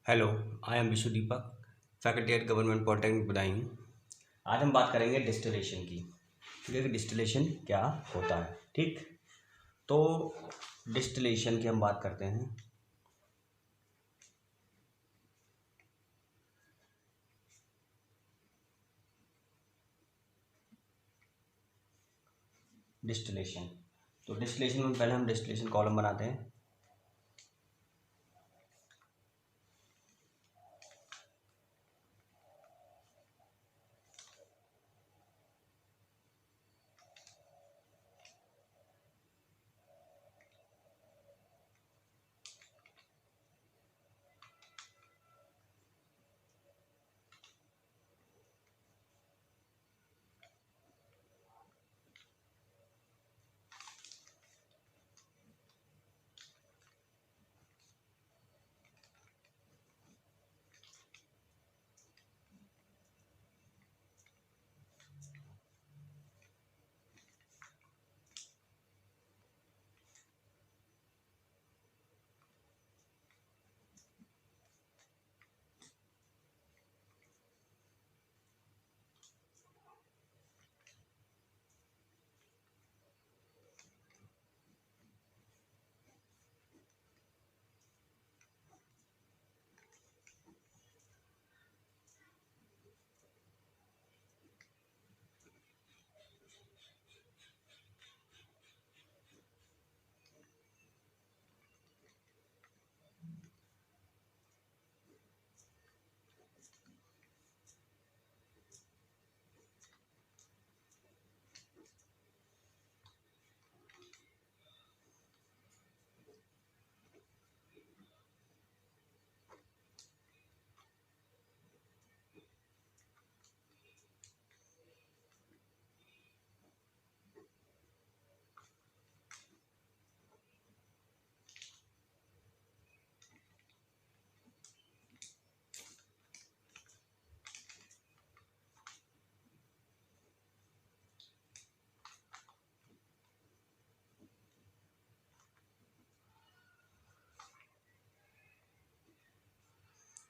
Hello, I am Vishu Deepak, faculty at government polytechnic Badaun. आज हम बात करेंगे डिस्टिलेशन की। ठीक है कि डिस्टिलेशन क्या होता है। ठीक, तो डिस्टिलेशन की हम बात करते हैं। डिस्टिलेशन, तो डिस्टिलेशन में पहले हम डिस्टिलेशन कॉलम बनाते हैं।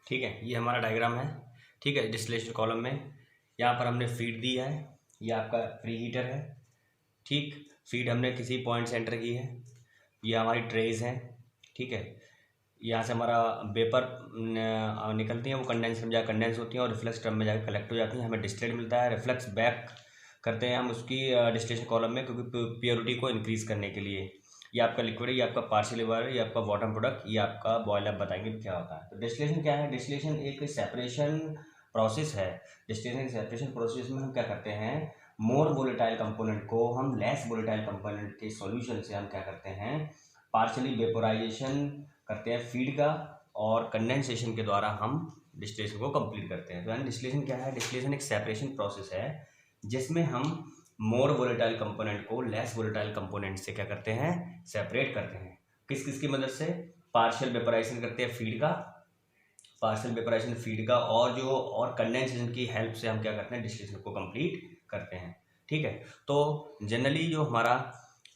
ठीक है, ये हमारा डायग्राम है। ठीक है, डिस्टिलेशन कॉलम में यहाँ पर हमने फीड दी है। ये आपका प्री हीटर है। ठीक, फीड हमने किसी पॉइंट से एंटर की है। ये हमारी ट्रेज हैं। ठीक है, यहाँ से हमारा वेपर निकलती हैं, वो कंडेंसर में जाकर कंडेंस होती हैं और रिफ्लेक्स ड्रम में जाकर कलेक्ट हो जाती हैं। हमें डिस्टिलेट मिलता है, रिफ्लेक्स बैक करते हैं हम उसकी डिस्टिलेशन कॉलम में, क्योंकि प्योरिटी को इंक्रीज करने के लिए। ये आपका लिक्विड है, ये आपका पार्शियल लिवर है, ये आपका बॉटम प्रोडक्ट, ये आपका बॉयल अप बताएंगे क्या होता है। तो डिस्टिलेशन क्या है? डिस्टिलेशन एक सेपरेशन प्रोसेस है। डिस्टिलेशन सेपरेशन प्रोसेस में हम क्या करते हैं, मोर वोलेटाइल कंपोनेंट को हम लेस वोलेटाइल कंपोनेंट के सॉल्यूशन से हम क्या करते हैं, पार्शियली वेपोराइजेशन करते हैं फीड का, और कंडेंसेशन के द्वारा हम डिस्टिलेशन को कंप्लीट करते हैं। तो यानी डिस्टिलेशन क्या है? डिस्टिलेशन एक सेपरेशन प्रोसेस है जिसमें हम मोर वोलेटाइल कंपोनेंट को लेस वोलेटाइल कंपोनेंट से क्या करते हैं, सेपरेट करते हैं। किस किस की मदद से? पार्शियल वेपोराइजेशन करते हैं फीड का, पार्शियल वेपोराइजेशन फीड का, और कंडेंसेशन की हेल्प से हम क्या करते हैं, डिस्टिलेशन को कंप्लीट करते हैं। ठीक है, तो जनरली जो हमारा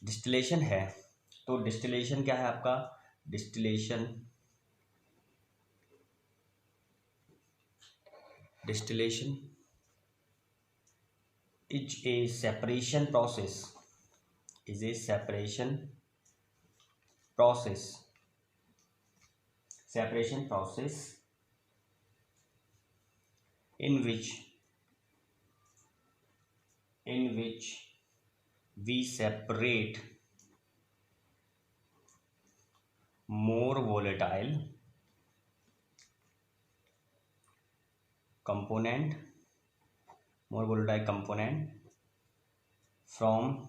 डिस्टिलेशन है, तो डिस्टिलेशन क्या है आपका? Distillation distillation is a separation process, is a process separation process in which we separate more volatile component from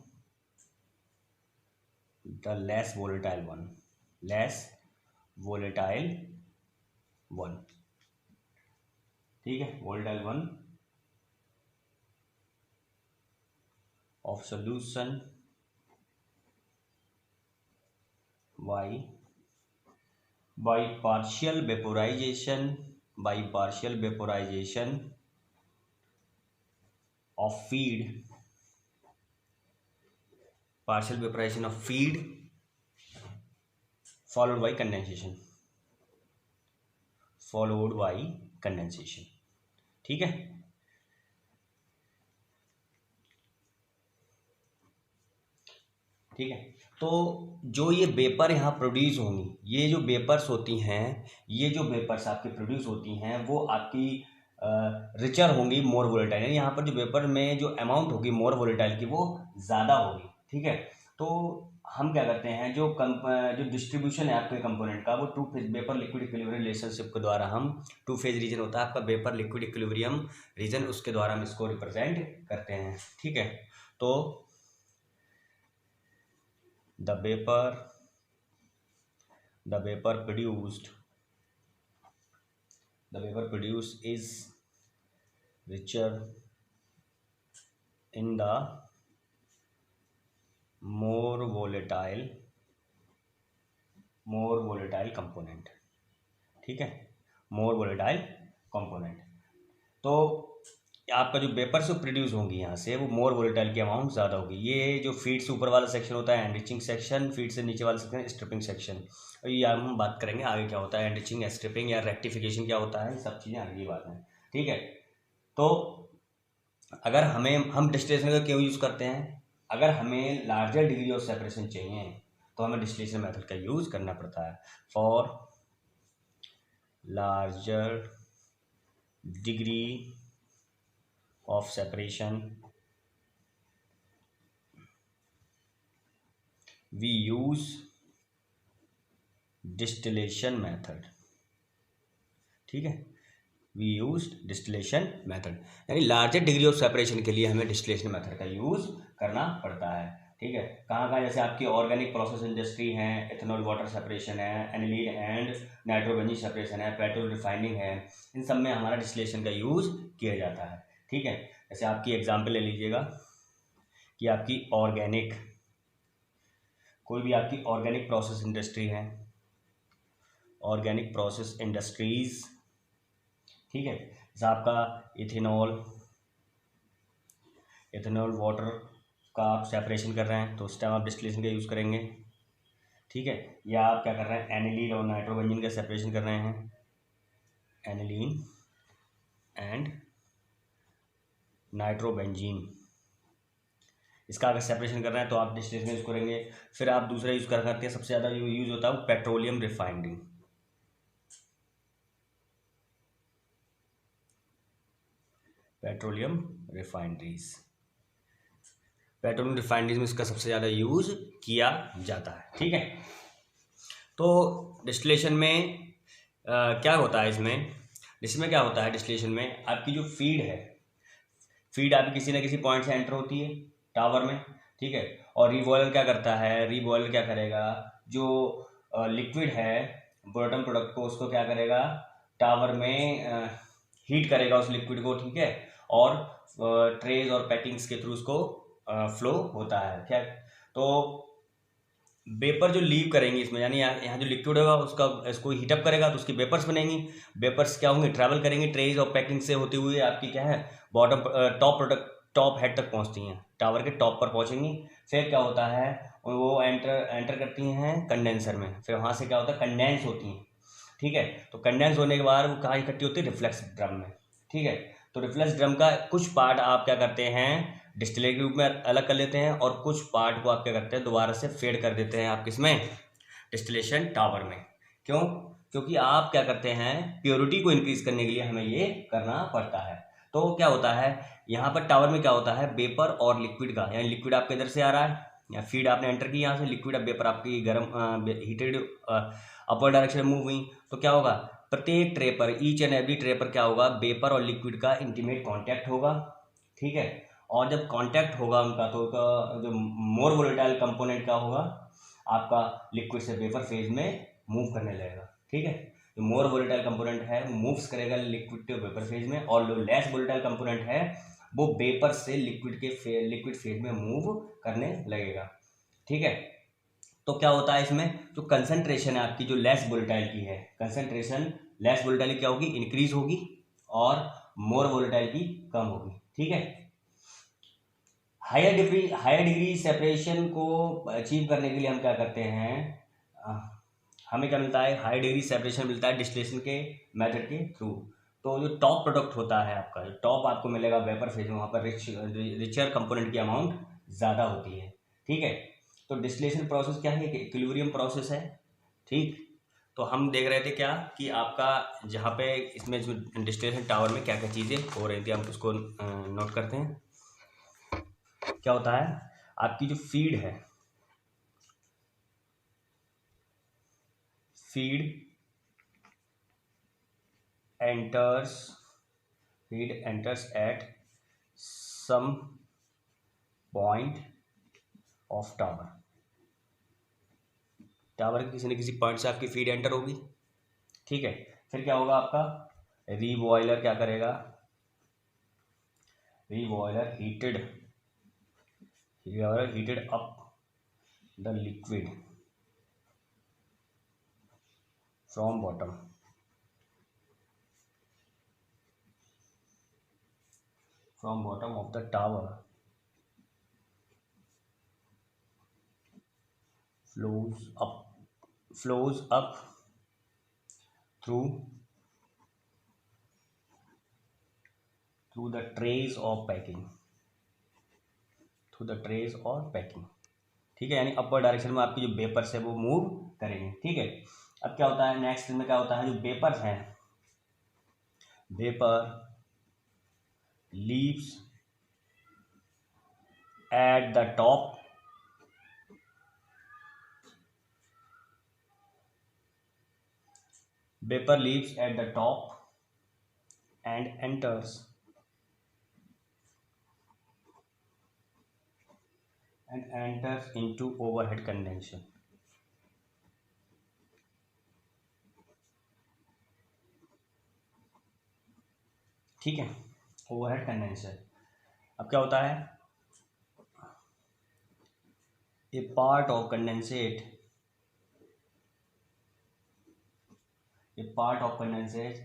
the less volatile one। ठीक है, volatile one of solution by partial vaporization of feed, followed by condensation, followed by condensation. ठीक है, ठीक है। तो जो ये vapour यहाँ प्रोड्यूस होंगी, ये जो वेपर्स होती हैं, ये जो वेपर्स आपकी प्रोड्यूस होती हैं वो आपकी रिचर होंगी मोर वोलेटाइल, यानी यहाँ पर जो वेपर में जो अमाउंट होगी मोर वोलेटाइल की वो ज़्यादा होगी। ठीक है, तो हम क्या करते हैं, जो डिस्ट्रीब्यूशन है आपके कंपोनेंट का वो two phase vapour liquid equilibrium relationship के द्वारा हम टू फेज रीजन होता है आपका वेपर लिक्विड इक्विलिब्रियम रीजन, उसके द्वारा हम इसको रिप्रेजेंट करते हैं। ठीक है, तो the vapor produced is richer in the more volatile component। ठीक है, more volatile component। तो आपका जो वेपर से प्रोड्यूस होंगी यहाँ से वो मोर वोलेटाइल की अमाउंट ज़्यादा होगी। ये जो फीड से ऊपर वाला सेक्शन होता है एनरिचिंग सेक्शन, फीड से नीचे वाला सेक्शन स्ट्रिपिंग सेक्शन। और ये हम बात करेंगे आगे क्या होता है एनरिचिंग, स्ट्रिपिंग या रेक्टिफिकेशन क्या होता है, सब चीज़ें आगे की बात है। ठीक है, तो अगर हम डिस्टिलेशन का क्यों यूज़ करते हैं, अगर हमें लार्जर डिग्री ऑफ सेपरेशन चाहिए तो हमें डिस्टिलेशन मेथड का यूज़ करना पड़ता है। For larger degree of separation we use distillation method। ठीक है, we use distillation method, यानी लार्जर डिग्री ऑफ सेपरेशन के लिए हमें डिस्टिलेशन मेथड का यूज करना पड़ता है। ठीक है, कहाँ कहाँ, जैसे आपकी ऑर्गेनिक प्रोसेस इंडस्ट्री है, एथेनॉल वाटर सेपरेशन है, एनिलीन एंड नाइट्रोबेंजीन सेपरेशन है, पेट्रोल रिफाइनिंग है, इन सब में हमारा डिस्टिलेशन का यूज किया जाता है। ठीक है, जैसे आपकी एग्जांपल ले लीजिएगा कि आपकी ऑर्गेनिक, कोई भी आपकी ऑर्गेनिक प्रोसेस इंडस्ट्री है, ऑर्गेनिक प्रोसेस इंडस्ट्रीज। ठीक है, जैसे आपका इथेनॉल वाटर का आप सेपरेशन कर रहे हैं तो उस टाइम आप डिस्टिलेशन का यूज़ करेंगे। ठीक है, या आप क्या कर रहे हैं एनिलीन और नाइट्रोबेंजीन का सेपरेशन कर रहे हैं, एनिलीन एंड नाइट्रोबेंजीन, इसका अगर सेपरेशन कर रहे हैं तो आप डिस्टिलेशन यूज़ करेंगे। फिर आप दूसरा यूज़ कर सकते हैं, सबसे ज़्यादा यूज़ होता है वो पेट्रोलियम रिफाइनरी। पेट्रोलियम रिफाइनरीज में इसका सबसे ज़्यादा यूज़ किया जाता है। ठीक है, तो डिस्टिलेशन में क्या होता है, इसमें क्या होता है डिस्टिलेशन में, आपकी जो फीड है, फीड आपकी किसी न किसी पॉइंट से एंटर होती है टावर में। ठीक है, और रीबॉयलर क्या करता है, रीबॉयलर क्या करेगा, जो लिक्विड है बॉटम प्रोडक्ट को, उसको क्या करेगा टावर में हीट करेगा उस लिक्विड को। ठीक है, और ट्रेज और पैकिंग्स के थ्रू उसको फ्लो होता है। क्या, तो वेपर जो लीव करेंगे इसमें, यानी यहाँ जो लिक्विड होगा उसका इसको हीटअप करेगा तो उसकी वेपर्स बनेंगी। वेपर्स क्या होंगे, ट्रैवल करेंगे ट्रेज और पैकिंग से होते हुए आपकी क्या है बॉटम टॉप हेड तक पहुँचती हैं, टावर के टॉप पर पहुँचेंगी। फिर क्या होता है, वो एंटर करती हैं कंडेंसर में, फिर वहाँ से क्या होता है कंडेंस होती हैं। ठीक है, तो कंडेंस होने के बाद वो कहाँ इकट्ठी होती है, रिफ्लेक्स ड्रम में। ठीक है, तो रिफ्लेक्स ड्रम का कुछ पार्ट आप क्या करते हैं डिस्टिलरी के रूप में अलग कर लेते हैं, और कुछ पार्ट को आप क्या करते हैं दोबारा से फेड कर देते हैं आप किसमें, डिस्टिलेशन टावर में। क्यों, क्योंकि आप क्या करते हैं प्योरिटी को इंक्रीज करने के लिए हमें ये करना पड़ता है। तो क्या होता है यहाँ पर टावर में क्या होता है, वेपर और लिक्विड का, यानी लिक्विड आपके इधर से आ रहा है या फीड आपने एंटर की यहाँ से, लिक्विड अब वेपर आपकी गर्म हीटेड अपर डायरेक्शन में मूव हुई, तो क्या होगा प्रत्येक ट्रे पर, ईच एंड एवरी ट्रे पर क्या होगा वेपर और लिक्विड का इंटीमेट कांटेक्ट होगा। ठीक है, और जब कांटेक्ट होगा उनका तो जो मोर वोलेटाइल कंपोनेंट का होगा आपका लिक्विड से वेपर फेज में मूव करने लगेगा। ठीक है, जो मोर वोलेटाइल कंपोनेंट है वो मूव्स करेगा लिक्विड टू वेपर फेज में, और जो लेस वोलेटाइल कंपोनेंट है वो वेपर से लिक्विड फेज में मूव करने लगेगा। ठीक है, तो क्या होता है इसमें जो कंसंट्रेशन है आपकी जो लेस वोलेटाइल की है, कंसंट्रेशन लेस वोलेटाइल क्या होगी इंक्रीज होगी, और मोर वोलेटाइल की कम होगी। ठीक है, हायर डिग्री सेपरेशन को अचीव करने के लिए हम क्या करते हैं, हमें क्या मिलता है, हाई डिग्री सेपरेशन मिलता है डिस्टिलेशन के मेथड के थ्रू। तो जो टॉप प्रोडक्ट होता है आपका, जो टॉप आपको मिलेगा वेपर फेज में, वहाँ पर रिचर कंपोनेंट की अमाउंट ज़्यादा होती है। ठीक है, तो डिस्टिलेशन प्रोसेस क्या है, एक इक्विलिब्रियम प्रोसेस है। ठीक, तो हम देख रहे थे क्या कि आपका जहाँ पे इसमें जो डिस्टिलेशन टावर में क्या क्या चीज़ें हो रही थी, हम उसको नोट करते हैं। क्या होता है, आपकी जो फीड है, feed enters at some point of tower। Tower के किसी न किसी पॉइंट से आपकी फीड एंटर होगी। ठीक है, फिर क्या होगा आपका, रीबॉयलर क्या करेगा, reboiler heated up the liquid from bottom, of the tower, flows up through the trays of packing, ठीक है, यानी अपर डायरेक्शन में आपकी जो वेपर्स है वो मूव करेंगे। ठीक है, अब क्या होता है, नेक्स्ट में क्या होता है, जो वेपर्स हैं, vapour leaves at the top and enters into overhead condenser। ठीक है, ओवरहेड कंडेंसर। अब क्या होता है, a part of condensate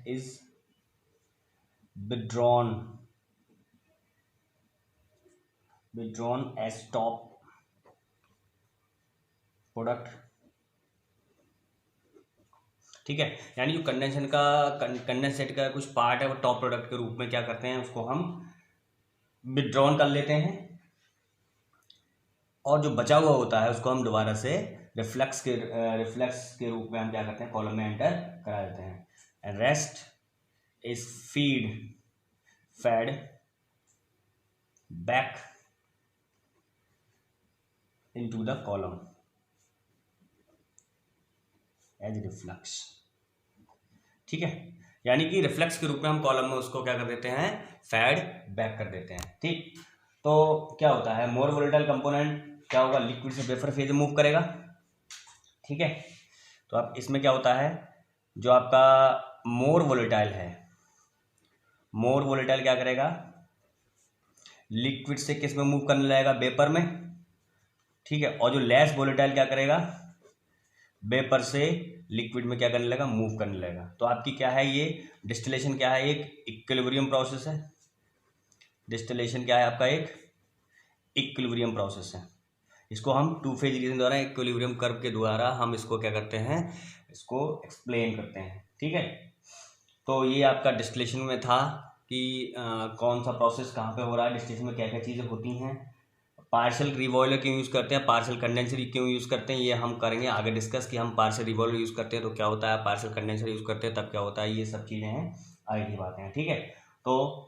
is withdrawn as top product. ठीक है, यानी जो कंडेंसेट का कुछ पार्ट है वो टॉप प्रोडक्ट के रूप में क्या करते हैं, उसको हम विड्रॉन कर लेते हैं, और जो बचा हुआ होता है उसको हम दोबारा से रिफ्लेक्स के रूप में हम क्या करते हैं, कॉलम में एंटर करा देते हैं। And rest is fed back into the column as reflex. ठीक है, यानी कि रिफ्लेक्स के रूप में हम कॉलम में उसको क्या कर देते हैं, फेड बैक कर देते हैं। ठीक, तो क्या होता है, मोर वोलेटाइल कंपोनेंट क्या होगा, लिक्विड से वेपर फेज मूव करेगा। ठीक है, तो अब इसमें क्या होता है, जो आपका मोर वोलेटाइल है, मोर वोलेटाइल क्या करेगा, लिक्विड से किस में मूव करने लगेगा, वेपर में। ठीक है, और जो लेस वोलेटाइल क्या करेगा, वेपर से लिक्विड में क्या करने लगा, मूव करने लगेगा। तो आपकी क्या है, ये डिस्टिलेशन क्या है, एक इक्विलिब्रियम प्रोसेस है। डिस्टिलेशन क्या है आपका, एक इक्विलिब्रियम प्रोसेस है। इसको हम टू फेज रिएक्शन द्वारा, इक्विलिब्रियम कर्व के द्वारा हम इसको क्या करते हैं, इसको एक्सप्लेन करते हैं। ठीक है, तो ये आपका डिस्टिलेशन में था कि कौन सा प्रोसेस कहाँ पे हो रहा है, डिस्टिलेशन में क्या क्या चीज़ें होती हैं, पार्शियल रिवॉल्वर क्यों यूज़ करते हैं, पार्शियल कंडेंसर क्यों यूज़ करते हैं, ये हम करेंगे आगे डिस्कस कि हम पार्शियल रिवॉल्वर यूज़ करते हैं तो क्या होता है, पार्शियल कंडेंसर यूज़ करते हैं तब क्या होता है, ये सब चीज़ें हैं, आगे की बातें हैं। ठीक है, तो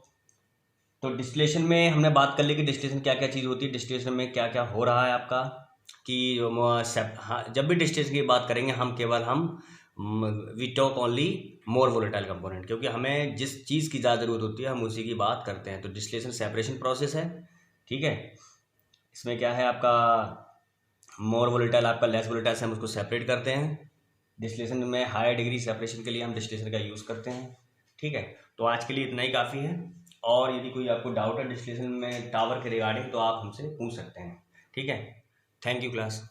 डिस्टिलेशन में हमने बात कर ली कि डिस्टिलेशन क्या क्या चीज़ होती है, डिस्टिलेशन में क्या क्या हो रहा है आपका, कि हाँ, जब भी डिस्टिलेशन की बात करेंगे हम we talk only more volatile component, क्योंकि हमें जिस चीज़ की ज़्यादा ज़रूरत होती है हम उसी की बात करते हैं। तो डिस्टिलेशन सेपरेशन प्रोसेस है। ठीक है, इसमें क्या है आपका, मोर वोलेटाइल आपका लेस वोलेटाइल से हम उसको सेपरेट करते हैं। डिस्टिलेशन में हायर डिग्री सेपरेशन के लिए हम डिस्टिलेशन का यूज़ करते हैं। ठीक है, तो आज के लिए इतना ही काफ़ी है, और यदि कोई आपको डाउट है डिस्टिलेशन में टावर के रिगार्डिंग तो आप हमसे पूछ सकते हैं। ठीक है, थैंक यू क्लास।